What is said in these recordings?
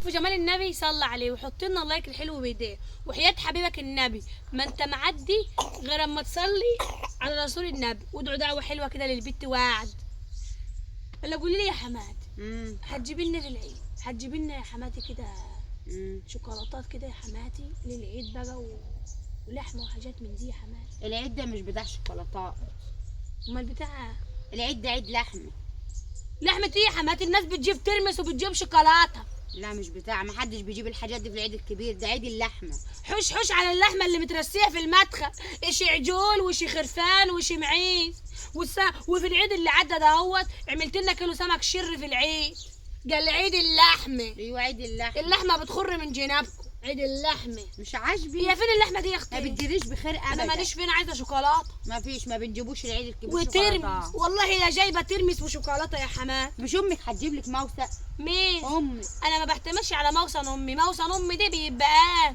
نفسك في جمال النبي صلى عليه وحط لنا اللايك الحلو بايديه، وحياة حبيبك النبي ما انت معدي غير اما تصلي على رسول النبي وادعوا دعوه حلوه كده للبت وعد. ولا قولي لي يا حماد، هتجيبي لنا للعيد، هتجيبي لنا يا حماتي كده شوكولاتات كده يا حماتي للعيد بقى ولحمه وحاجات من دي يا حماتي. العيد ده مش بتاع شوكولاتات، امال بتاع العيد ده عيد لحمه. لحمه ايه يا حماتي؟ الناس بتجيب ترمس وبتجيب شوكولاته. لا مش بتاع، محدش بيجيب الحاجات دي في العيد الكبير، ده عيد اللحمه. حوش حوش على اللحمه اللي مترسيه في المدخل، اشي عجول وشي خرفان وشي معيز وفي العيد اللي عدى دهوت عملت لنا كيلو سمك شر في العيد. قال عيد اللحمه. ايوه عيد اللحمه. اللحمه بتخر من جنابكم، عيد اللحمه. مش عاجبي. هي فين اللحمه دي يا اختي؟ ما بتجريش بخير ابدا. انا ماليش فين، عايزه شوكولاته. ما فيش، ما بنجيبوش العيد الكبير وترمس، والله لا جايبه ترمس وشوكولاته يا حماد. مش امك هتجيب لك موسى؟ مين؟ امي. انا ما بعتمدش على موسن امي، موسن امي دي بيبقى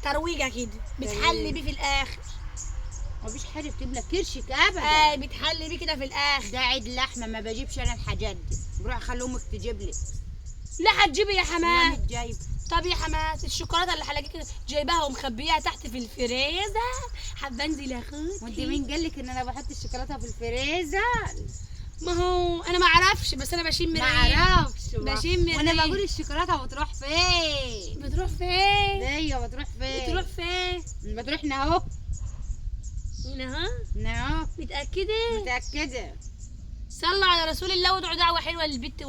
ترويجه كده بتحلي بيه في الاخر. مفيش حاجه بتجيب لك كرشك ابدا. بتحلي بيه كده في الاخر. ده عيد لحمه، ما بجيبش انا الحاجات دي، بروح اخلي امك تجيب لي. لا هتجيبي يا لا حماد. مش جايبه. طب يا حماد الشوكولاته اللي حلاقيك جايباها ومخبيها تحت في الفريزر، حابه انزل يا اخوتي. وانت مين قال لك ان انا بحط الشوكولاته في الفريزر؟ ما هو انا ما اعرفش، بس انا بشم ما ريحه. اعرفش بشم وانا ريحة. بقول الشوكولاته بتروح فين؟ بتروح فين؟ ايوه بتروح فين؟ بتروح فين؟ بتروح هنا اهو. هنا اهو. هنا اهو. متاكده؟ متاكده. صلوا على رسول الله وادعوا دعوه حلوه للبت